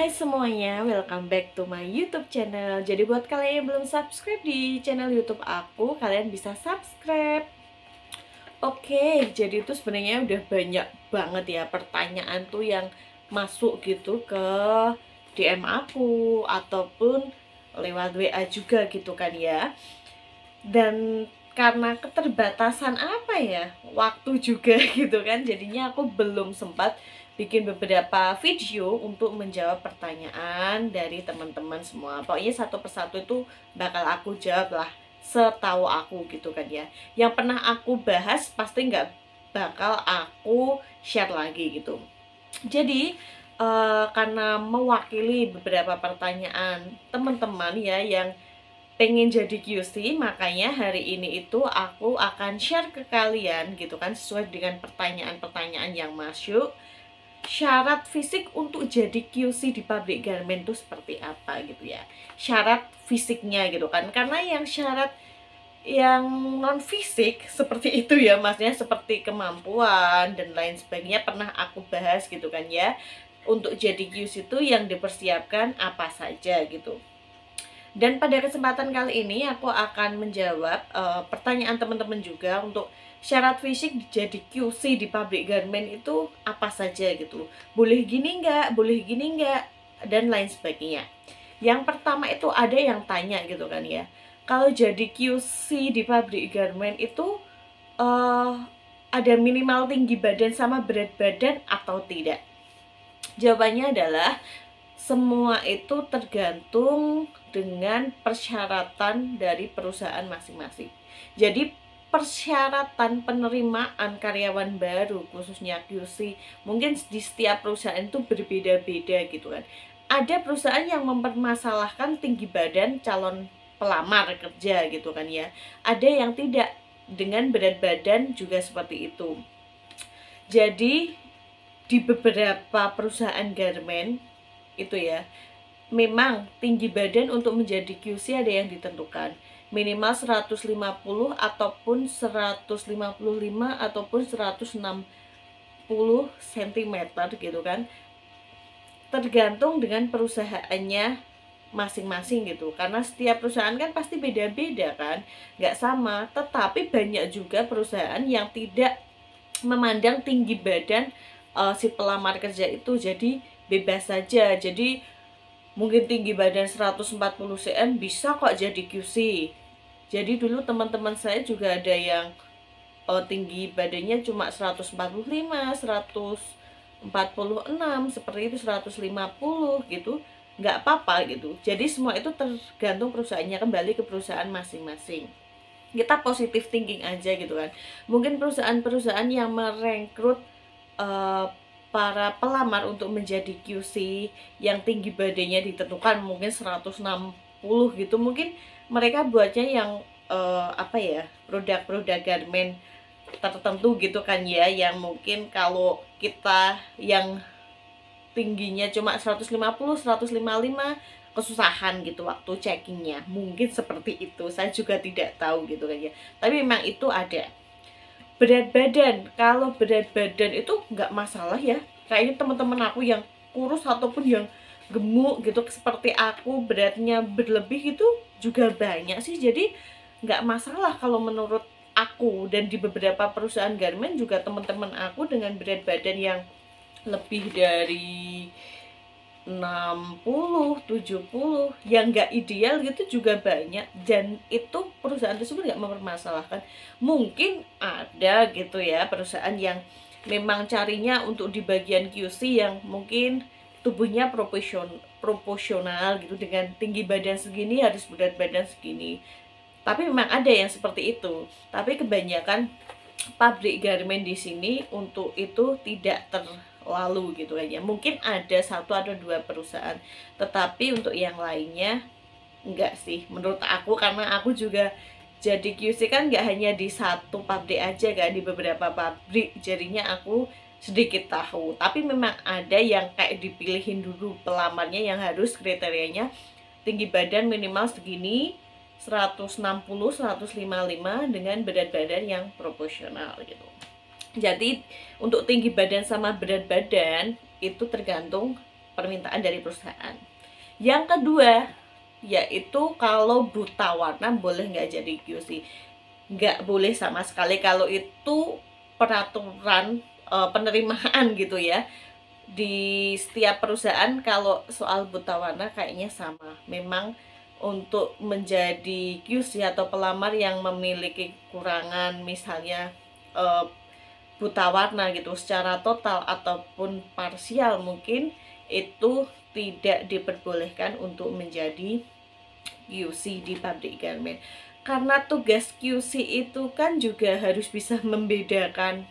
Hai semuanya, welcome back to my YouTube channel. Jadi buat kalian yang belum subscribe di channel YouTube aku, kalian bisa subscribe. Oke, jadi itu sebenarnya udah banyak banget ya pertanyaan tuh yang masuk gitu ke DM aku ataupun lewat WA juga gitu kan ya. Dan karena keterbatasan apa ya, waktu juga gitu kan, jadinya aku belum sempat bikin beberapa video untuk menjawab pertanyaan dari teman-teman semua. Pokoknya satu persatu itu bakal aku jawab lah, setahu aku gitu kan ya. Yang pernah aku bahas pasti nggak bakal aku share lagi gitu. Jadi karena mewakili beberapa pertanyaan teman-teman ya yang pengen jadi QC, makanya hari ini itu aku akan share ke kalian gitu kan, sesuai dengan pertanyaan-pertanyaan yang masuk. Syarat fisik untuk jadi QC di pabrik garment itu seperti apa gitu ya. Syarat fisiknya gitu kan. Karena yang syarat yang non fisik seperti itu ya, maksudnya seperti kemampuan dan lain sebagainya pernah aku bahas gitu kan ya. Untuk jadi QC itu yang dipersiapkan apa saja gitu. Dan pada kesempatan kali ini aku akan menjawab pertanyaan teman-teman juga untuk syarat fisik jadi QC di pabrik garment itu apa saja gitu. Boleh gini nggak, boleh gini nggak, dan lain sebagainya. Yang pertama itu ada yang tanya gitu kan ya, kalau jadi QC di pabrik garment itu ada minimal tinggi badan sama berat badan atau tidak? Jawabannya adalah semua itu tergantung dengan persyaratan dari perusahaan masing-masing. Jadi persyaratan penerimaan karyawan baru khususnya QC mungkin di setiap perusahaan itu berbeda-beda gitu kan. Ada perusahaan yang mempermasalahkan tinggi badan calon pelamar kerja gitu kan ya. Ada yang tidak, dengan berat badan juga seperti itu. Jadi di beberapa perusahaan garment itu ya, memang tinggi badan untuk menjadi QC ada yang ditentukan, minimal 150 ataupun 155 ataupun 160 cm gitu kan, tergantung dengan perusahaannya masing-masing gitu, karena setiap perusahaan kan pasti beda-beda kan, nggak sama. Tetapi banyak juga perusahaan yang tidak memandang tinggi badan si pelamar kerja itu, jadi bebas saja. Jadi mungkin tinggi badan 140 cm bisa kok jadi QC. Jadi dulu teman-teman saya juga ada yang tinggi badannya cuma 145, 146, seperti itu, 150 gitu. Nggak apa-apa gitu. Jadi semua itu tergantung perusahaannya, kembali ke perusahaan masing-masing. Kita positive thinking aja gitu kan. Mungkin perusahaan-perusahaan yang merekrut para pelamar untuk menjadi QC yang tinggi badannya ditentukan mungkin 160 gitu, mungkin mereka buatnya yang produk-produk garment tertentu gitu kan ya, yang mungkin kalau kita yang tingginya cuma 150, 155 kesusahan gitu waktu checkingnya, mungkin seperti itu. Saya juga tidak tahu gitu kan ya, tapi memang itu ada. Berat badan, kalau berat badan itu nggak masalah ya, kayaknya teman-teman aku yang kurus ataupun yang gemuk gitu seperti aku, beratnya berlebih itu juga banyak sih. Jadi nggak masalah kalau menurut aku. Dan di beberapa perusahaan garment juga teman-teman aku dengan berat badan yang lebih dari 60, 70 yang nggak ideal gitu juga banyak, dan itu perusahaan tersebut nggak mempermasalahkan. Mungkin ada gitu ya perusahaan yang memang carinya untuk di bagian QC yang mungkin tubuhnya proporsional gitu, dengan tinggi badan segini harus berat badan segini. Tapi memang ada yang seperti itu. Tapi kebanyakan pabrik garment di sini untuk itu tidak terlalu gitu aja. Mungkin ada satu atau dua perusahaan, tetapi untuk yang lainnya enggak sih menurut aku, karena aku juga jadi QC kan nggak hanya di satu pabrik aja kan, di beberapa pabrik, jadinya aku sedikit tahu. Tapi memang ada yang kayak dipilihin dulu pelamarnya yang harus kriterianya tinggi badan minimal segini, 160, 155 dengan berat badan yang proporsional gitu. Jadi untuk tinggi badan sama berat badan itu tergantung permintaan dari perusahaan. Yang kedua, yaitu kalau buta warna boleh nggak jadi QC? Nggak boleh sama sekali kalau itu peraturan penerimaan gitu ya. Di setiap perusahaan kalau soal buta warna kayaknya sama. Memang untuk menjadi QC atau pelamar yang memiliki kekurangan misalnya buta warna gitu secara total ataupun parsial, mungkin itu tidak diperbolehkan untuk menjadi QC di pabrik garment. Karena tugas QC itu kan juga harus bisa membedakan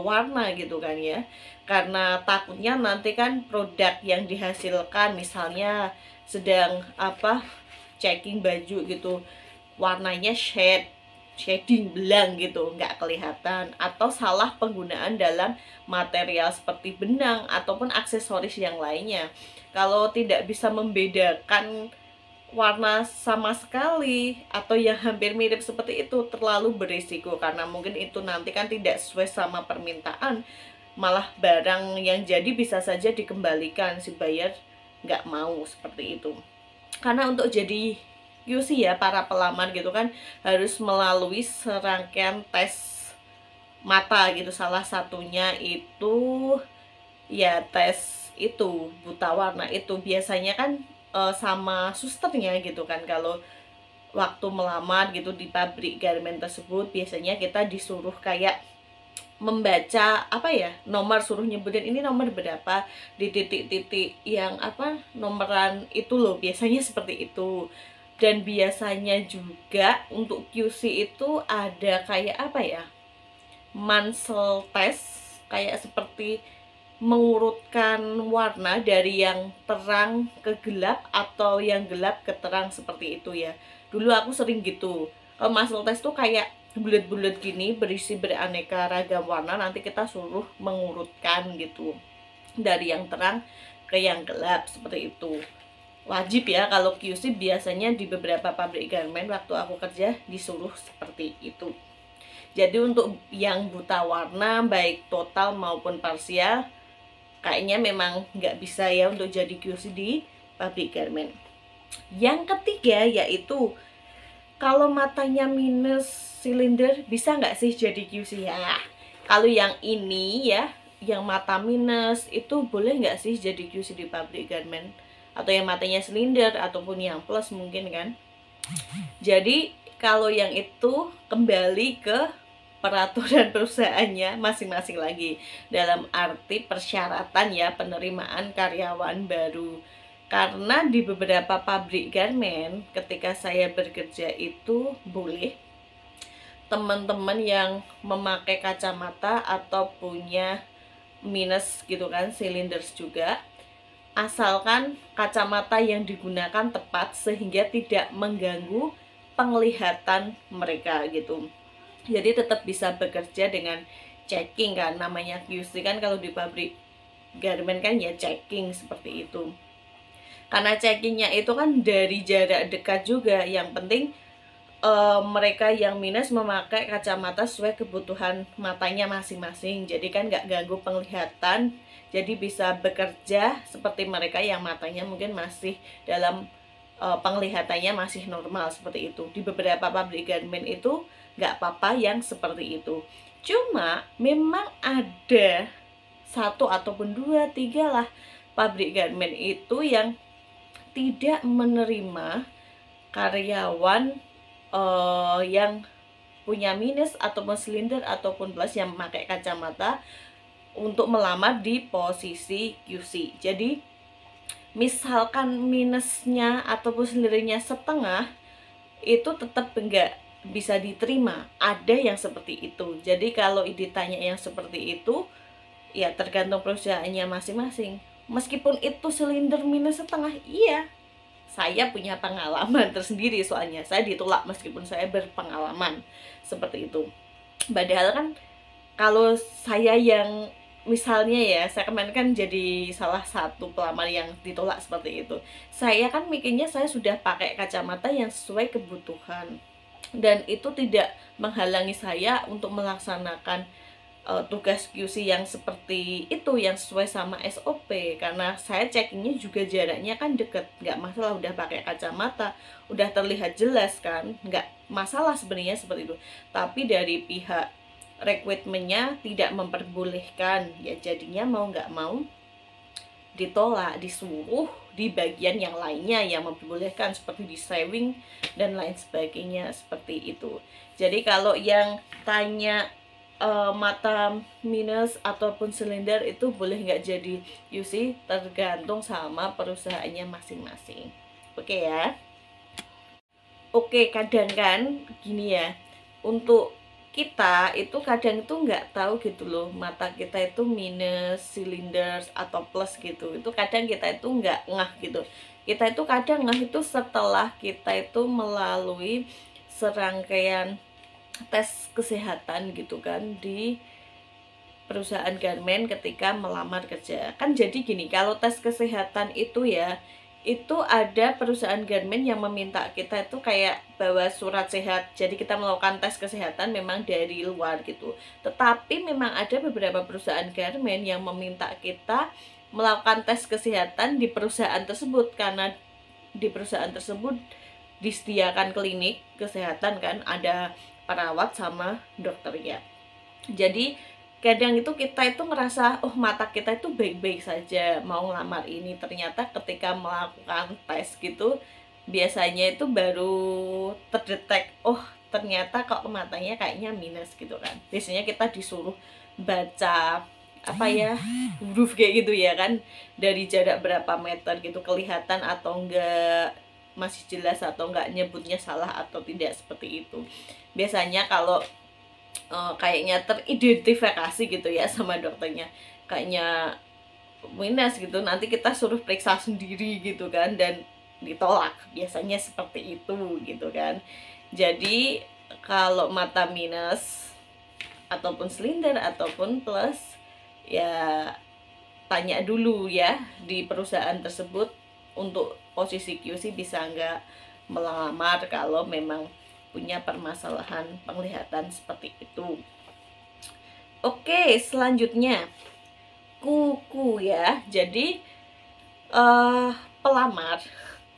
warna gitu kan ya. Karena takutnya nanti kan produk yang dihasilkan misalnya sedang checking baju gitu, warnanya shading belang gitu, nggak kelihatan, atau salah penggunaan dalam material seperti benang ataupun aksesoris yang lainnya. Kalau tidak bisa membedakan warna sama sekali atau yang hampir mirip seperti itu, terlalu berisiko karena mungkin itu nanti kan tidak sesuai sama permintaan, malah barang yang jadi bisa saja dikembalikan, si buyer nggak mau seperti itu. Karena untuk jadi QC ya, para pelamar gitu kan harus melalui serangkaian tes mata gitu. Salah satunya itu ya tes itu buta warna itu. Biasanya kan sama susternya gitu kan. Kalau waktu melamar gitu di pabrik garment tersebut, biasanya kita disuruh kayak membaca nomor, suruh nyebutin ini nomor berapa di titik-titik yang nomoran itu loh, biasanya seperti itu. Dan biasanya juga untuk QC itu ada kayak Mansell test, kayak seperti mengurutkan warna dari yang terang ke gelap atau yang gelap ke terang seperti itu ya. Dulu aku sering gitu. Kalau Mansell test tuh kayak bulat-bulat gini berisi beraneka ragam warna, nanti kita suruh mengurutkan gitu dari yang terang ke yang gelap seperti itu. Wajib ya kalau QC, biasanya di beberapa pabrik garment waktu aku kerja disuruh seperti itu. Jadi untuk yang buta warna baik total maupun parsial kayaknya memang nggak bisa ya untuk jadi QC di pabrik garment. Yang ketiga yaitu kalau matanya minus silinder bisa nggak sih jadi QC ya? Kalau yang ini ya, yang mata minus itu boleh nggak sih jadi QC di pabrik garment? Atau yang matanya silinder ataupun yang plus mungkin kan? Jadi kalau yang itu kembali ke peraturan perusahaannya masing-masing lagi, dalam arti persyaratan ya penerimaan karyawan baru. Karena di beberapa pabrik garment ketika saya bekerja itu boleh teman-teman yang memakai kacamata atau punya minus gitu kan, cylinders juga, asalkan kacamata yang digunakan tepat sehingga tidak mengganggu penglihatan mereka gitu. Jadi tetap bisa bekerja dengan checking kan, namanya QC kan kalau di pabrik garment kan ya checking seperti itu. Karena checkingnya itu kan dari jarak dekat juga, yang penting mereka yang minus memakai kacamata sesuai kebutuhan matanya masing-masing. Jadi kan nggak ganggu penglihatan, jadi bisa bekerja seperti mereka yang matanya mungkin masih dalam penglihatannya masih normal seperti itu. Di beberapa pabrik garment itu nggak apa-apa yang seperti itu. Cuma memang ada satu ataupun dua, tiga lah pabrik garment itu yang tidak menerima karyawan yang punya minus ataupun silinder ataupun plus yang memakai kacamata untuk melamar di posisi QC. Jadi misalkan minusnya ataupun silindernya setengah, itu tetap enggak bisa diterima. Ada yang seperti itu. Jadi kalau ditanya yang seperti itu, ya tergantung perusahaannya masing-masing. Meskipun itu silinder minus setengah, iya, saya punya pengalaman tersendiri soalnya. Saya ditolak meskipun saya berpengalaman seperti itu. Padahal kan kalau saya yang misalnya ya, saya kemarin kan jadi salah satu pelamar yang ditolak seperti itu. Saya kan mikirnya saya sudah pakai kacamata yang sesuai kebutuhan, dan itu tidak menghalangi saya untuk melaksanakan tugas QC yang seperti itu, yang sesuai sama SOP. Karena saya checkingnya juga jaraknya kan deket, nggak masalah, udah pakai kacamata, udah terlihat jelas kan, nggak masalah sebenarnya seperti itu. Tapi dari pihak rekrutmennya tidak memperbolehkan, ya jadinya mau nggak mau ditolak, disuruh di bagian yang lainnya yang memperbolehkan, seperti di saving dan lain sebagainya seperti itu. Jadi kalau yang tanya mata minus ataupun silinder itu boleh nggak jadi UC, tergantung sama perusahaannya masing-masing. Oke ya. Oke, kadang kan gini ya, untuk kita itu kadang itu nggak tahu gitu loh, mata kita itu minus, silinder atau plus gitu. Itu kadang kita itu nggak ngeh gitu. Kita itu kadang ngeh itu setelah kita itu melalui serangkaian tes kesehatan gitu kan di perusahaan garmen ketika melamar kerja. Kan jadi gini, kalau tes kesehatan itu ya, itu ada perusahaan garmen yang meminta kita itu kayak bawa surat sehat. Jadi kita melakukan tes kesehatan memang dari luar gitu. Tetapi memang ada beberapa perusahaan garmen yang meminta kita melakukan tes kesehatan di perusahaan tersebut, karena di perusahaan tersebut disediakan klinik kesehatan kan, ada perawat sama dokternya. Jadi kadang itu kita itu ngerasa oh mata kita itu baik-baik saja mau ngelamar ini, ternyata ketika melakukan tes gitu biasanya itu baru terdetek oh ternyata kok matanya kayaknya minus gitu kan. Biasanya kita disuruh baca apa ya, huruf kayak gitu ya kan, dari jarak berapa meter gitu, kelihatan atau enggak, masih jelas atau enggak, nyebutnya salah atau tidak, seperti itu. Biasanya kalau kayaknya teridentifikasi gitu ya sama dokternya kayaknya minus gitu, nanti kita suruh periksa sendiri gitu kan, dan ditolak, biasanya seperti itu gitu kan. Jadi kalau mata minus ataupun silinder ataupun plus ya tanya dulu ya di perusahaan tersebut untuk posisi QC bisa nggak melamar kalau memang punya permasalahan penglihatan seperti itu. Oke, selanjutnya kuku ya. Jadi pelamar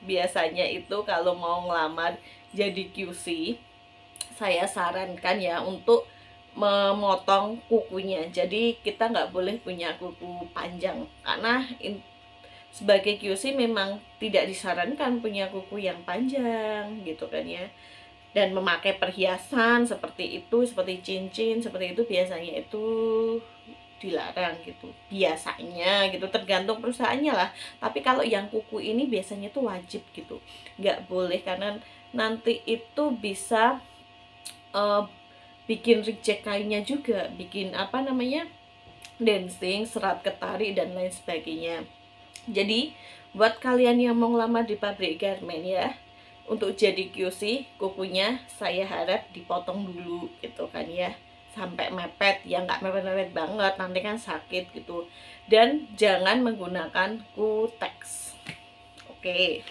biasanya itu kalau mau ngelamar jadi QC, saya sarankan ya untuk memotong kukunya. Jadi kita nggak boleh punya kuku panjang, karena sebagai QC memang tidak disarankan punya kuku yang panjang gitu kan ya. Dan memakai perhiasan seperti itu, seperti cincin seperti itu, biasanya itu dilarang gitu biasanya gitu, tergantung perusahaannya lah. Tapi kalau yang kuku ini biasanya tuh wajib gitu, nggak boleh, karena nanti itu bisa bikin reject kainnya juga, bikin apa namanya, dancing, serat ketari dan lain sebagainya. Jadi buat kalian yang mau ngelamar di pabrik garment ya, untuk jadi QC kukunya saya harap dipotong dulu gitu kan ya, sampai mepet ya, nggak mepet-mepet banget nanti kan sakit gitu. Dan jangan menggunakan kuteks. Oke,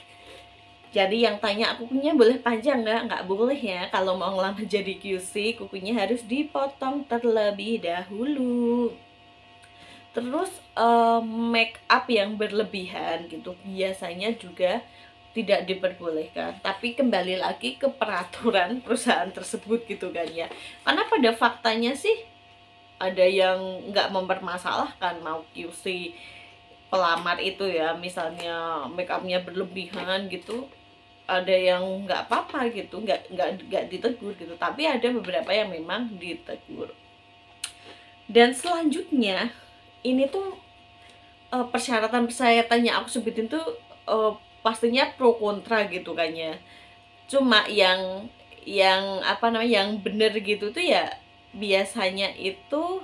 jadi yang tanya kukunya boleh panjang nggak boleh ya. Kalau mau ngelamar jadi QC kukunya harus dipotong terlebih dahulu. Terus make up yang berlebihan gitu biasanya juga tidak diperbolehkan, tapi kembali lagi ke peraturan perusahaan tersebut gitu kan ya. Karena pada faktanya sih ada yang nggak mempermasalahkan mau QC pelamar itu ya, misalnya make upnya berlebihan gitu, ada yang nggak apa-apa gitu, nggak ditegur gitu. Tapi ada beberapa yang memang ditegur. Dan selanjutnya ini tuh persyaratan-persyaratannya aku sebutin tuh pastinya pro kontra gitu kan ya. Cuma yang apa namanya, yang bener gitu tuh ya biasanya itu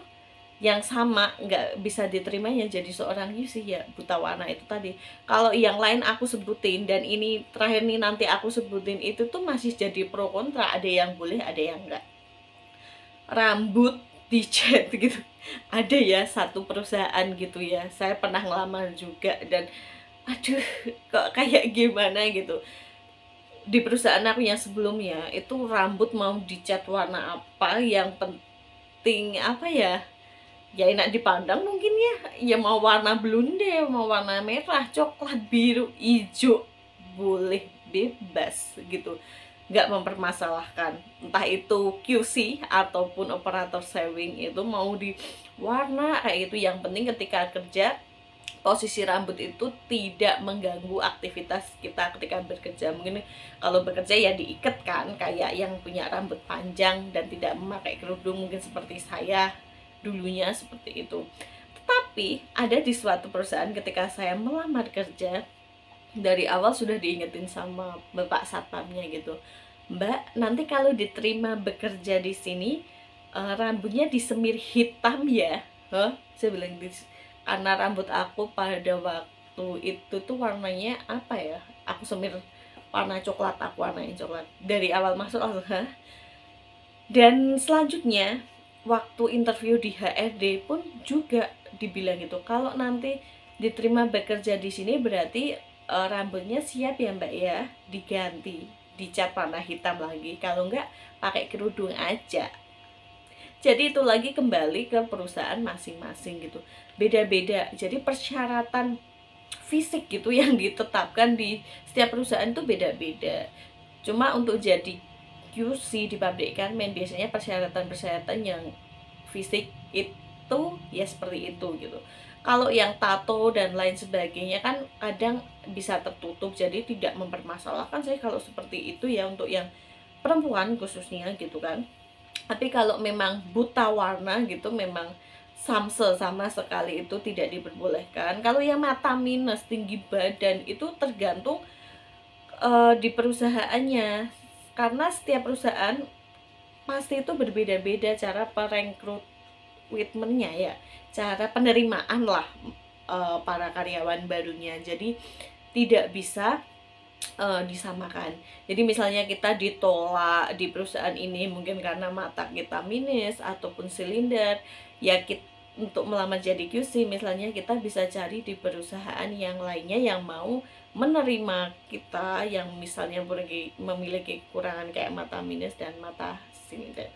yang sama nggak bisa diterimanya jadi seorang UC ya, buta warna itu tadi. Kalau yang lain aku sebutin dan ini terakhir nih nanti aku sebutin itu tuh masih jadi pro kontra, ada yang boleh ada yang enggak. Rambut dicat gitu, ada ya satu perusahaan gitu ya, saya pernah ngelamar juga dan aduh kok kayak gimana gitu. Di perusahaan aku yang sebelumnya itu rambut mau dicat warna apa, yang penting apa ya, ya enak dipandang mungkin ya mau warna blonde, mau warna merah, coklat, biru, hijau, boleh bebas gitu, nggak mempermasalahkan. Entah itu QC ataupun operator sewing itu mau di warna kayak gitu, yang penting ketika kerja posisi rambut itu tidak mengganggu aktivitas kita ketika bekerja. Mungkin kalau bekerja ya diikat kan, kayak yang punya rambut panjang dan tidak memakai kerudung, mungkin seperti saya dulunya seperti itu. Tetapi ada di suatu perusahaan ketika saya melamar kerja, dari awal sudah diingetin sama bapak satpamnya gitu, Mbak, nanti kalau diterima bekerja di sini, rambutnya disemir hitam ya. Hah? Saya bilang karena rambut aku pada waktu itu tuh warnanya apa ya? Aku semir warna coklat, aku warnanya coklat. Dari awal masuk langsung, hah? Dan selanjutnya waktu interview di HRD pun juga dibilang gitu, kalau nanti diterima bekerja di sini berarti rambutnya siap ya Mbak ya, diganti, dicat warna hitam lagi, kalau enggak pakai kerudung aja. Jadi itu lagi kembali ke perusahaan masing-masing gitu, beda-beda. Jadi persyaratan fisik gitu yang ditetapkan di setiap perusahaan tuh beda-beda. Cuma untuk jadi QC di pabrik garment biasanya persyaratan-persyaratan yang fisik itu ya seperti itu gitu. Kalau yang tato dan lain sebagainya kan kadang bisa tertutup, jadi tidak mempermasalahkan saya kalau seperti itu ya, untuk yang perempuan khususnya gitu kan. Tapi kalau memang buta warna gitu, memang samsel sama sekali itu tidak diperbolehkan. Kalau yang mata minus, tinggi badan itu tergantung di perusahaannya, karena setiap perusahaan pasti itu berbeda-beda cara perekrutmennya ya, cara penerimaan lah para karyawan barunya. Jadi tidak bisa disamakan. Jadi misalnya kita ditolak di perusahaan ini mungkin karena mata kita minus ataupun silinder, ya kita, untuk melamar jadi QC misalnya kita bisa cari di perusahaan yang lainnya yang mau menerima kita yang misalnya memiliki kekurangan kayak mata minus dan mata silinder.